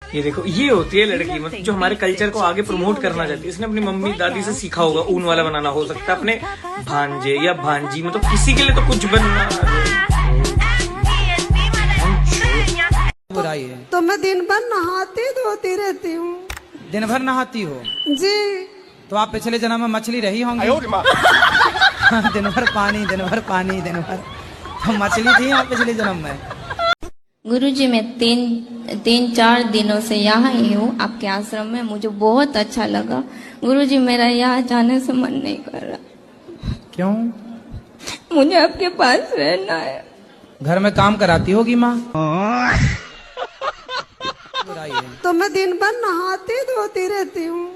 ये देखो, ये होती है लड़की, मतलब जो हमारे कल्चर को आगे प्रमोट करना चाहती है। इसने अपनी मम्मी दादी से सीखा होगा ऊन वाला बनाना, हो सकता है अपने भांजे या भांजी, मतलब किसी के लिए तो कुछ बनना। बुराई है तो मैं दिन भर नहाती धोती रहती हूँ। दिन भर नहाती हो जी। तो आप पिछले जन्म में मछली रही होंगी। दिन भर पानी, दिन भर पानी, दिन भर तो मछली थी आप पिछले जन्म में। गुरुजी, मैं तीन चार दिनों से यहाँ ही हूँ आपके आश्रम में। मुझे बहुत अच्छा लगा गुरुजी। मेरा यहाँ जाने से मन नहीं कर रहा। क्यों? मुझे आपके पास रहना है। घर में काम कराती होगी माँ। बुराई है। तो मैं दिन भर नहाती धोती रहती हूँ।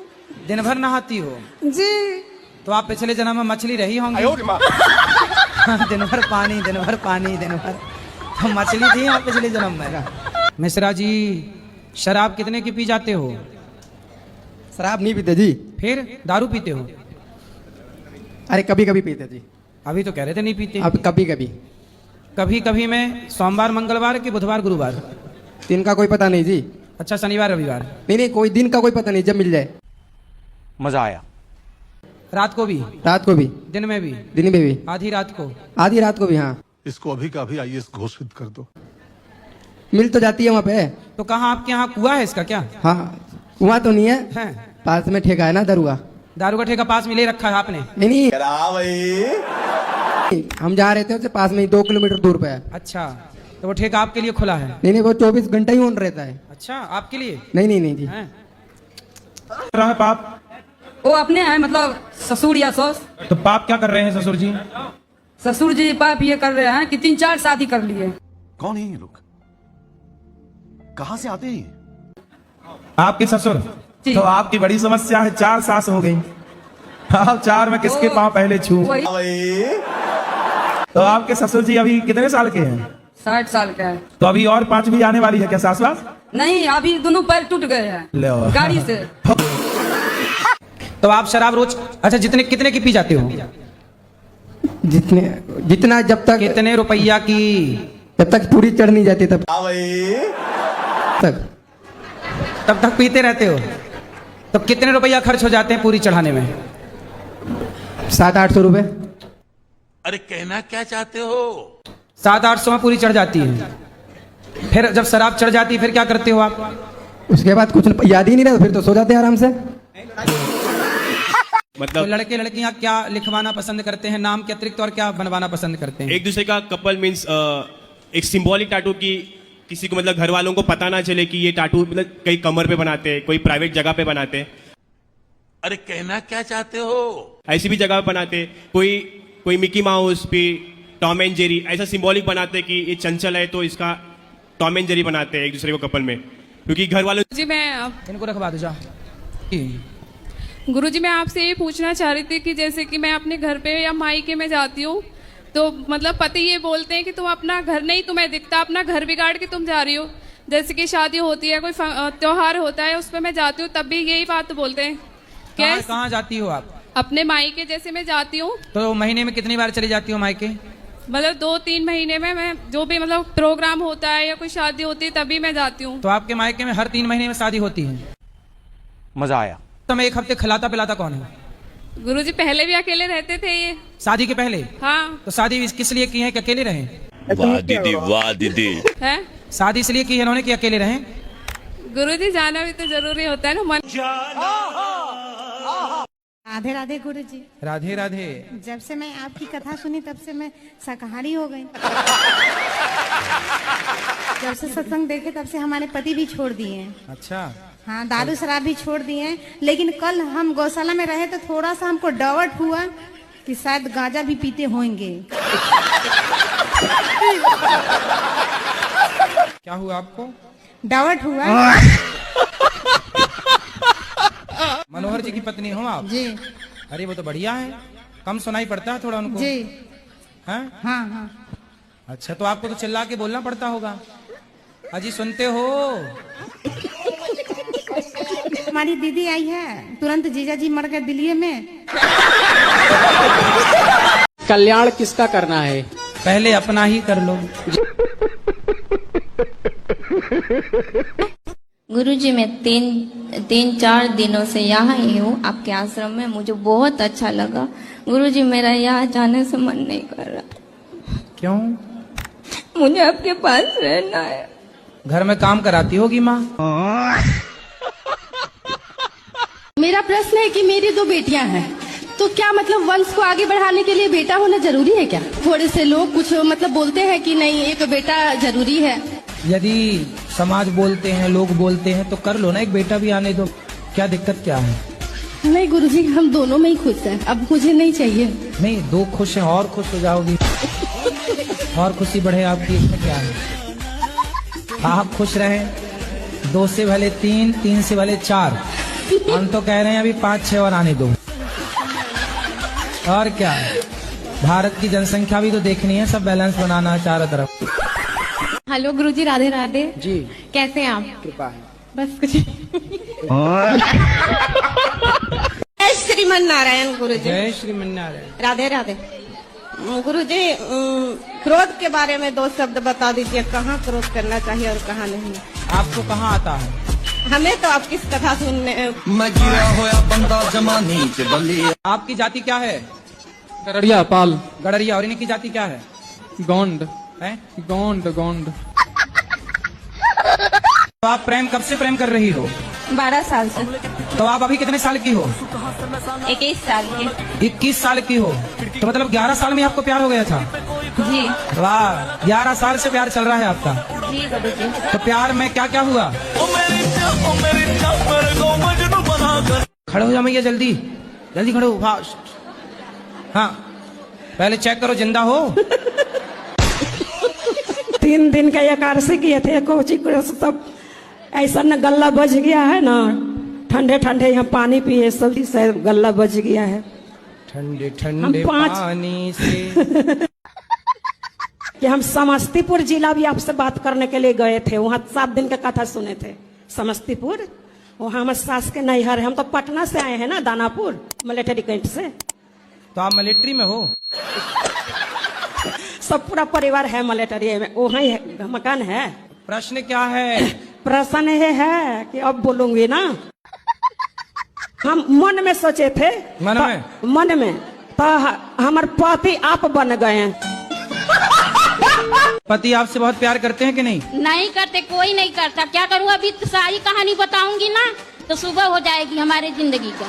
दिन भर नहाती हो जी। तो आप पिछले जन्म में मछली रही होंगी। दिन भर पानी, दिन भर पानी, दिन भर तो मछली थी आप पिछले जन्म में। मिश्रा जी, शराब कितने की पी जाते हो? शराब नहीं पीते जी। फिर दारू पीते हो? अरे कभी कभी पीते जी। अभी तो कह रहे थे नहीं पीते। अब कभी कभी। कभी कभी में सोमवार मंगलवार कि बुधवार गुरुवार? दिन का कोई पता नहीं जी। अच्छा, शनिवार रविवार? नहीं, कोई दिन का कोई पता नहीं, जब मिल जाए। मजा आया। रात को भी? रात को भी। दिन में भी? दिन में भी। आधी रात को? आधी रात को भी। हाँ, इसको अभी का अभी आईएएस घोषित कर दो। मिल तो जाती है वहाँ पे। तो कहाँ आपके यहाँ कुआं है इसका क्या? हाँ, वहाँ तो नहीं है, है? पास में ठेका है ना दारू का। दारू का ठेका पास में ले रखा है आपने? नहीं, हम जहाँ रहते हैं उससे पास में ही 2 किलोमीटर दूर पे है। अच्छा, तो वो ठेका आपके लिए खुला है? नहीं, वो 24 घंटा ही ऑन रहता है। अच्छा, आपके लिए? नहीं जी। हैं? पाप वो अपने हैं, मतलब ससुर या सस। तो पाप क्या कर रहे हैं ससुर जी? ससुर जी पाप ये कर रहे हैं कि 3-4 शादी कर लिए। कौन है ये लोग? कहाँ से आते हैं? आपके ससुर? तो आपकी बड़ी समस्या है, 4 सास हो गई। आप 4 में किसके पांव पहले छू? तो आपके ससुर जी अभी कितने साल के हैं? 60 साल का है। तो अभी और 5 भी आने वाली है क्या सास वास? नहीं, अभी दोनों पैर टूट गए हैं गाड़ी से। तो आप शराब रोज, अच्छा कितने की पी जाते हो? जितना जब तक, कितने रुपया की? जब तक पूरी चढ़ नहीं जाती तब तक पीते रहते हो। तो कितने रुपया खर्च हो जाते हैं पूरी चढ़ाने में? 700-800 रुपए। अरे कहना क्या चाहते हो? 700-800 में पूरी चढ़ जाती है। फिर जब शराब चढ़ जाती है फिर क्या करते हो आप? उसके बाद कुछ याद ही नहीं रहता, फिर तो सो जाते हैं आराम से। मतलब तो लड़के लड़कियां क्या लिखवाना पसंद करते हैं नाम के अतिरिक्त, और क्या बनवाना पसंद करते हैं? एक दूसरे का कपल मीन्स एक सिंबॉलिक टैटू की, किसी को मतलब घर वालों को पता ना चले कि ये टैटू मतलब कई कमर पे बनाते हैं, कोई प्राइवेट जगह पे बनाते हैं। अरे कहना क्या चाहते हो? ऐसी भी जगह पे बनाते हैं, कोई मिकी माउस पे टॉम एंड जेरी ऐसा सिंबॉलिक बनाते हैं कि ये चंचल है तो इसका टॉम एंड जेरी बनाते हैं एक दूसरे को कपल में, क्योंकि घर वालों। जी, मैं इनको रखवा दो जा। गुरुजी, मैं आपसे ये पूछना चाह रही थी कि जैसे कि मैं अपने घर पे या मायके में जाती हूँ तो मतलब पति ये बोलते हैं कि तुम अपना घर नहीं तुम्हें दिखता, अपना घर बिगाड़ के तुम जा रही हो। जैसे कि शादी होती है, कोई त्योहार होता है, उसमें मैं जाती हूँ तब भी यही बात बोलते हैं। कहाँ जाती हो आप? अपने मायके जैसे मैं जाती हूँ। तो महीने में कितनी बार चली जाती हो मायके? मतलब 2-3 महीने में मैं जो भी मतलब प्रोग्राम होता है या कोई शादी होती है तभी मैं जाती हूँ। तो आपके मायके में हर 3 महीने में शादी होती है? मजा आया। तो मैं 1 हफ्ते खिलाता पिलाता कौन है? गुरुजी, पहले भी अकेले रहते थे ये। शादी के पहले? हाँ। तो शादी किस लिए की है कि अकेले रहे? वाह दीदी, वाह दीदी। है शादी इसलिए की है इन्होंने कि अकेले रहे? गुरुजी, जाना भी तो जरूरी होता है ना मन। राधे राधे गुरुजी। राधे राधे। जब से मैं आपकी कथा सुनी तब से मैं शाकाहारी हो गई। जब से सत्संग देखे तब से हमारे पति भी छोड़ दिए हैं। अच्छा। हाँ, दारू शराब भी छोड़ दिए हैं। लेकिन कल हम गौशाला में रहे तो थोड़ा सा हमको डाउट हुआ कि शायद गांजा भी पीते होंगे। क्या हुआ आपको? डाउट हुआ। मनोहर जी की पत्नी हो आप? जी। अरे वो तो बढ़िया है, कम सुनाई पड़ता है थोड़ा उनको। जी। हैं? हाँ हाँ। अच्छा, तो आपको तो चिल्ला के बोलना पड़ता होगा। अजी सुनते हो? हमारी दीदी आई है, तुरंत जीजा जी मर गए दिल्ली में। कल्याण किसका करना है? पहले अपना ही कर लो। गुरुजी मैं तीन चार दिनों से यहाँ ही हूँ आपके आश्रम में। मुझे बहुत अच्छा लगा गुरुजी। मेरा यहाँ जाने से मन नहीं कर रहा। क्यों? मुझे आपके पास रहना है। घर में काम कराती होगी माँ। मेरा प्रश्न है कि मेरी 2 बेटियां हैं, तो क्या मतलब वंश को आगे बढ़ाने के लिए बेटा होना जरूरी है क्या? थोड़े से लोग कुछ मतलब बोलते हैं कि नहीं एक बेटा जरूरी है। यदि समाज बोलते हैं, लोग बोलते हैं, तो कर लो ना, एक बेटा भी आने दो। क्या दिक्कत क्या है? नहीं गुरुजी, हम दोनों में ही खुश हैं, अब मुझे नहीं चाहिए। नहीं, 2 खुश हैं और खुश हो जाओगी और खुशी बढ़े आपकी, इसमें क्या है? आप खुश रहें, 2 से भले 3, 3 से भले 4। हम तो कह रहे हैं अभी 5-6 और आने दो। और क्या, भारत की जनसंख्या भी तो देखनी है, सब बैलेंस बनाना है चारों तरफ। हेलो गुरुजी, राधे राधे जी, कैसे हैं आप? कृपा है। बस कुछ जय श्रीमन नारायण गुरुजी। जय श्रीमन नारायण। राधे राधे गुरुजी। क्रोध के बारे में 2 शब्द बता दीजिए, कहाँ क्रोध करना चाहिए और कहाँ नहीं? आपको कहाँ आता है? हमें तो आपकी कथा सुनने। मैं गिरा होया बंदा जमानी च बली। आपकी जाति क्या है? गड़रिया पाल। गड़रिया। और इनकी जाति क्या है? गोंड है? गोंड गोंड। तो आप प्रेम कब से प्रेम कर रही हो? 12 साल से। तो आप अभी कितने साल की हो? 21 साल की। 21 साल की हो, तो मतलब 11 साल में आपको प्यार हो गया था? जी। वाह, 11 साल से प्यार चल रहा है आपका। जी गुरुजी। तो प्यार में क्या क्या हुआ? खड़े हो जा मैया, जल्दी जल्दी खड़े हो, फास्ट। हाँ, पहले चेक करो जिंदा हो। 3 दिन का एकादशी किए थे, कोची सब ऐसा न गला बज गया है ना, ठंडे ठंडे यहाँ पानी पिए जल्दी से गला बज गया है। ठंडे ठंडे पानी से। कि हम समस्तीपुर जिला भी आपसे बात करने के लिए गए थे, वहाँ 7 दिन का कथा सुने थे। समस्तीपुर वहाँ हमारे सास के नैहर है। हम तो पटना से आए हैं ना, दानापुर मिलिट्री कैंट से। तो आप मिलिट्री में हो? सब पूरा परिवार है मिलिट्री में, वहाँ ही मकान है। प्रश्न क्या है? प्रश्न ये है कि अब बोलूंगी ना। हम मन में सोचे थे, मन में तो हमारे पति आप बन गए हैं। पति आपसे बहुत प्यार करते हैं कि नहीं? नहीं करते, कोई नहीं करता। क्या करूँ, अभी तो सारी कहानी बताऊंगी ना तो सुबह हो जाएगी हमारे जिंदगी का।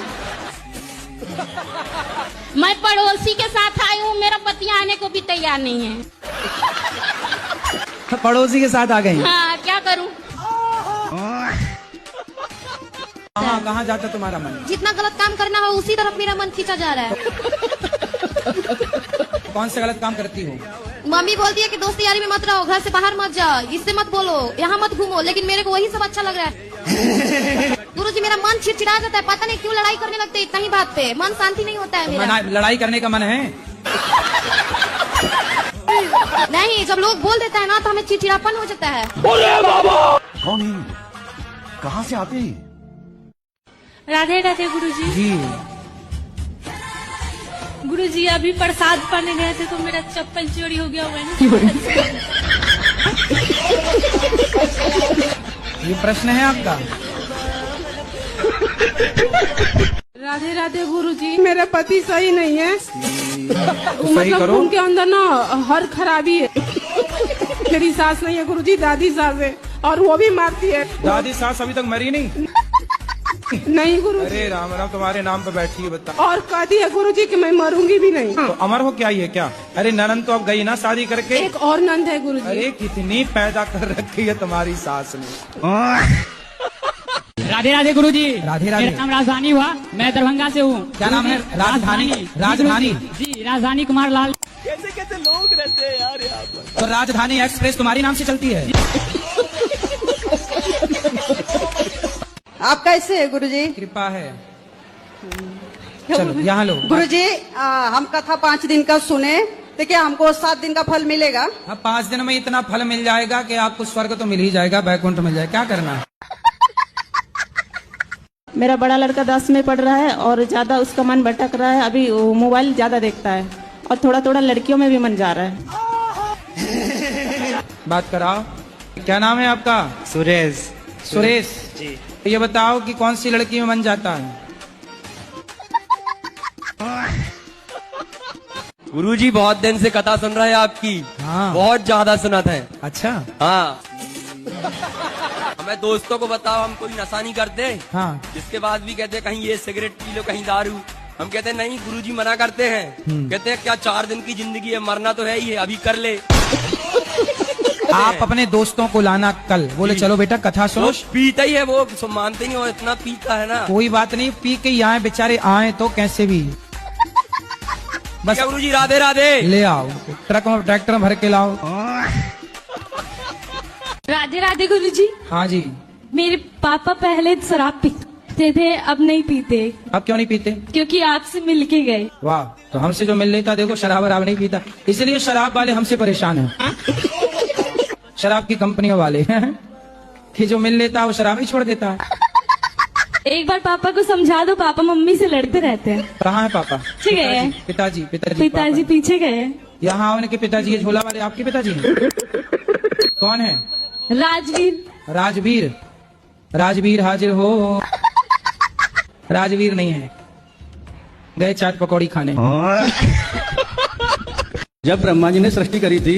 मैं पड़ोसी के साथ आई हूँ, मेरा पति आने को भी तैयार नहीं है। पड़ोसी के साथ आ गई? हाँ, क्या करूँ। कहाँ जाता तुम्हारा मन? जितना गलत काम करना हो उसी तरफ मेरा मन खींचा जा रहा है। कौन से गलत काम करती हो? मम्मी बोलती है कि दोस्ती यारी में मत रहो, घर से बाहर मत जाओ, इससे मत बोलो, यहाँ मत घूमो, लेकिन मेरे को वही सब अच्छा लग रहा है। गुरुजी, मेरा मन चिड़चिड़ा जाता है, पता नहीं क्यों लड़ाई करने लगते इतना ही बात पे, मन शांति नहीं होता है मेरा। लड़ाई करने का मन है? नहीं, जब लोग बोल देता है ना तो हमें चिड़चिड़ापन हो जाता है। कौन है? कहाँ से आते हैं? राधे राधे गुरुजी। जी। गुरुजी, अभी प्रसाद पाने गए थे तो मेरा चप्पल चोरी हो गया हुआ है। ये प्रश्न है आपका? राधे राधे गुरुजी। मेरे पति सही नहीं है, तो सही करो। उनके अंदर ना हर खराबी है। मेरी सास नहीं है गुरुजी, दादी सास है, और वो भी मारती है। दादी सास अभी तक मरी नहीं? नहीं गुरुजी। अरे राम राम, तुम्हारे नाम पे बैठी है, बता। और कहती है गुरुजी कि मैं मरूंगी भी नहीं। तो अमर हो क्या ये क्या? अरे ननद तो अब गई ना शादी करके। एक और नंद है गुरुजी। अरे कितनी पैदा कर रखी है तुम्हारी सास ने। राधे राधे गुरुजी। राधे राधे। मेरा नाम राजधानी हुआ, मैं दरभंगा से हूँ। क्या नाम है? राजधानी। राजधानी जी, राजधानी कुमार लाल। कैसे कैसे लोग रहते हैं यार यहाँ पर। तो राजधानी एक्सप्रेस तुम्हारी नाम से चलती है? आप कैसे है गुरुजी? कृपा है। चलो यहाँ लो। गुरुजी, हम कथा 5 दिन का सुने तो क्या हमको 7 दिन का फल मिलेगा? हाँ, 5 दिन में इतना फल मिल जाएगा कि आपको स्वर्ग तो मिल ही जाएगा, बैकुंठ मिल जाएगा। क्या करना है? मेरा बड़ा लड़का 10 में पढ़ रहा है और ज्यादा उसका मन भटक रहा है, अभी मोबाइल ज्यादा देखता है और थोड़ा थोड़ा लड़कियों में भी मन जा रहा है। बात कराओ। क्या नाम है आपका? सुरेश। सुरेश। जी। तो ये बताओ कि कौन सी लड़की में मन जाता है? गुरुजी बहुत दिन से कथा सुन रहे हैं आपकी। हाँ। बहुत ज्यादा सुनत है। अच्छा। हाँ। हमें दोस्तों को बताओ, हम कोई नशा नहीं करते। हाँ। जिसके बाद भी कहते हैं कहीं ये सिगरेट पी लो, कहीं दारू। हम कहते हैं नहीं, गुरुजी मना करते हैं। कहते हैं क्या 4 दिन की जिंदगी है, मरना तो है ही है, अभी कर ले। आप अपने दोस्तों को लाना कल, बोले चलो बेटा कथा सुनो। वो पीता ही है, वो मानते नहीं, वो इतना पीता है ना। कोई बात नहीं, पी के आए बेचारे, आए तो कैसे भी। बस गुरुजी राधे राधे। ले आओ, ट्रक में ट्रैक्टर में भर के लाओ। राधे राधे गुरुजी। हाँ जी। मेरे पापा पहले शराब पीते थे, अब नहीं पीते। अब क्यों नहीं पीते? क्योंकि आपसे मिल के गए। वाह, तो हमसे जो मिल लेता, देखो शराब वराब नहीं पीता, इसलिए शराब वाले हमसे परेशान हैं। शराब की कंपनियों वाले कि जो मिल लेता है वो शराब ही छोड़ देता है। एक बार पापा को समझा दो, पापा मम्मी से लड़ते रहते हैं। कहाँ है पापा? ठीक है। पिताजी पिताजी पीछे गए। यहाँ उनके पिताजी, ये झोला वाले आपके पिताजी हैं? कौन है? राजवीर। राजवीर। राजवीर हाजिर हो। राजवीर नहीं है, गए चाट पकौड़ी खाने। जब ब्रह्मा जी ने सृष्टि करी थी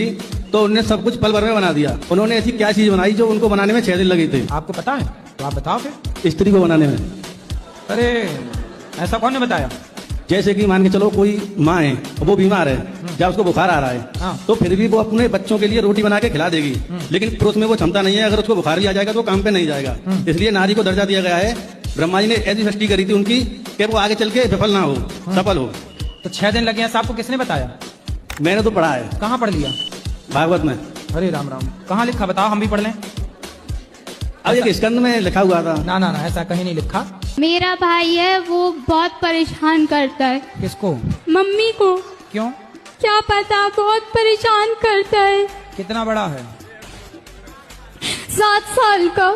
तो उन्होंने सब कुछ पल भर में बना दिया। उन्होंने ऐसी क्या चीज बनाई जो उनको बनाने में 6 दिन लगे थे? आपको पता है? तो आप बताओ फिर। स्त्री को बनाने में। अरे ऐसा कौन ने बताया? जैसे कि मान के चलो कोई माँ है, वो बीमार है, जब उसको बुखार आ रहा है, हाँ। तो फिर भी वो अपने बच्चों के लिए रोटी बना के खिला देगी, लेकिन पुरुष में वो क्षमता नहीं है। अगर उसको बुखार भी आ जाएगा तो काम पे नहीं जाएगा। इसलिए नारी को दर्जा दिया गया है। ब्रह्मा जी ने ऐसी सृष्टि करी थी उनकी कि वो आगे चल के विफल ना हो, सफल हो। तो 6 दिन लगे हैं, आपको किसने बताया? मैंने तो पढ़ा है। कहाँ पढ़ लिया? भागवत में। अरे राम राम, कहाँ लिखा बताओ, हम भी पढ़ लें। अब एक स्कंद में लिखा हुआ था। ना ना ना, ऐसा कहीं नहीं लिखा। मेरा भाई है, वो बहुत परेशान करता है। किसको? मम्मी को। क्यों? क्या पता, बहुत परेशान करता है। कितना बड़ा है? 7 साल का।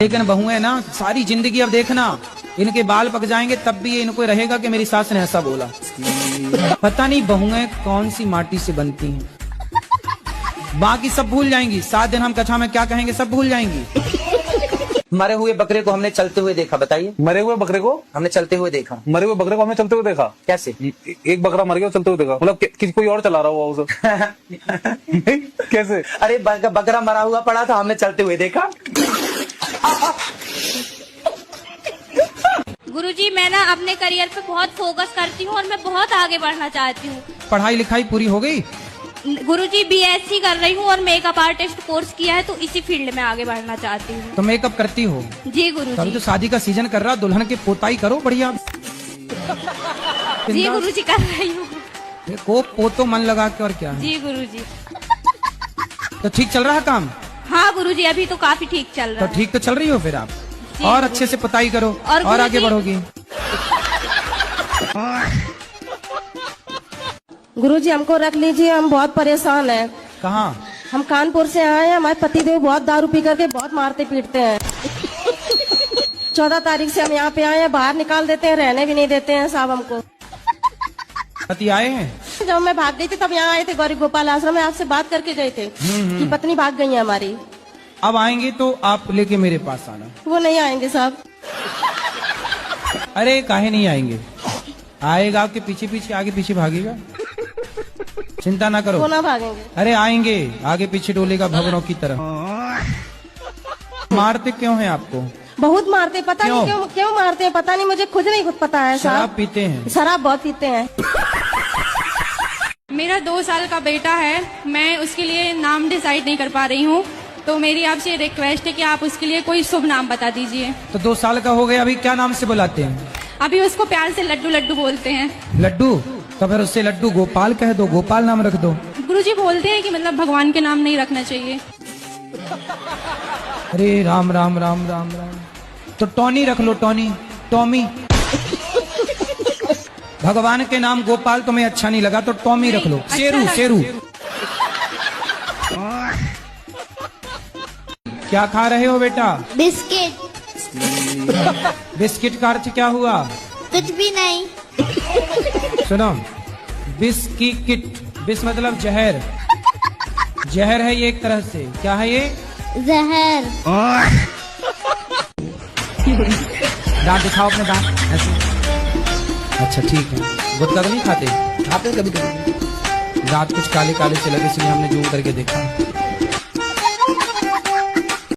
लेकिन बहू है ना, सारी जिंदगी अब देखना, इनके बाल पक जाएंगे तब भी ये इनको रहेगा कि मेरी सास ने ऐसा बोला। पता नहीं बहुएं कौन सी माटी से बनती हैं। बाकी सब भूल जाएंगी। 7 दिन हम कथा में क्या कहेंगे सब भूल जाएंगी। मरे हुए बकरे को हमने चलते हुए देखा, बताइए। मरे हुए बकरे को हमने चलते हुए देखा। मरे हुए बकरे को हमने चलते हुए देखा? कैसे? एक बकरा मर गया, चलते हुए देखा, मतलब कोई और चला रहा हुआ उसे। कैसे? अरे बकरा मरा हुआ पड़ा था, हमने चलते हुए देखा। गुरुजी, मैं ना अपने करियर पे बहुत फोकस करती हूँ और मैं बहुत आगे बढ़ना चाहती हूँ। पढ़ाई लिखाई पूरी हो गई? गुरुजी, BSc कर रही हूँ और मेकअप आर्टिस्ट कोर्स किया है, तो इसी फील्ड में आगे बढ़ना चाहती हूँ। तो मेकअप करती हो? जी गुरुजी। अभी तो शादी का सीजन कर रहा, दुल्हन की पोताई करो बढ़िया। जी गुरुजी, कर रही हूँ। को पोतो मन लगा के, और क्या है? जी गुरुजी। तो ठीक चल रहा है काम? हाँ गुरुजी, अभी तो काफी ठीक चल रहा तो है। ठीक तो चल रही हो फिर आप, और अच्छे से पताई करो और आगे बढ़ोगी। गुरुजी हमको रख लीजिए, हम बहुत परेशान हैं। कहाँ? हम कानपुर से आए हैं, हमारे पतिदेव बहुत दारू पी करके बहुत मारते पीटते हैं। 14 तारीख से हम यहाँ पे आए हैं, बाहर निकाल देते हैं, रहने भी नहीं देते हैं साहब हमको। पति आए हैं? जब मैं भाग गई थी तब यहाँ आए थे गौरी गोपाल आश्रम में, आपसे बात करके गए थे कि पत्नी भाग गई है हमारी। अब आएंगे तो आप लेके मेरे पास आना। वो नहीं आएंगे साहब। अरे काहे नहीं आएंगे, आएगा आपके पीछे पीछे, आगे पीछे भागेगा, चिंता ना करो। वो ना भागेंगे। अरे आएंगे, आगे पीछे डोलेगा भवनों की तरह। मारते क्यों हैं आपको? बहुत मारते, पता नहीं क्यों मारते हैं, पता नहीं, मुझे खुद नहीं पता है साहब। शराब पीते हैं? शराब बहुत पीते हैं। मेरा 2 साल का बेटा है, मैं उसके लिए नाम डिसाइड नहीं कर पा रही हूँ, तो मेरी आपसे रिक्वेस्ट है कि आप उसके लिए कोई शुभ नाम बता दीजिए। तो 2 साल का हो गया, अभी क्या नाम से बुलाते हैं? अभी उसको प्यार से लड्डू लड्डू बोलते हैं। लड्डू? तो फिर उससे लड्डू गोपाल कह दो, गोपाल नाम रख दो। गुरुजी बोलते हैं कि मतलब भगवान के नाम नहीं रखना चाहिए। अरे राम राम राम राम राम, तो टॉनी रख लो, टॉनी, टॉमी। भगवान के नाम गोपाल तुम्हें अच्छा नहीं लगा तो टॉमी रख लो, शेरू शेरू। क्या खा रहे हो बेटा? बिस्किट। बिस्किट का अर्थ क्या हुआ? कुछ भी नहीं। सुनो, बिस्किट, बिस मतलब जहर, जहर है ये एक तरह से, क्या है ये? जहर। दांत दिखाओ अपने दांत ऐसे। अच्छा ठीक है, गुटखा तो नहीं खाते? खाते कभी कभी। दांत कुछ काले काले से लगे इसलिए हमने जूम करके देखा।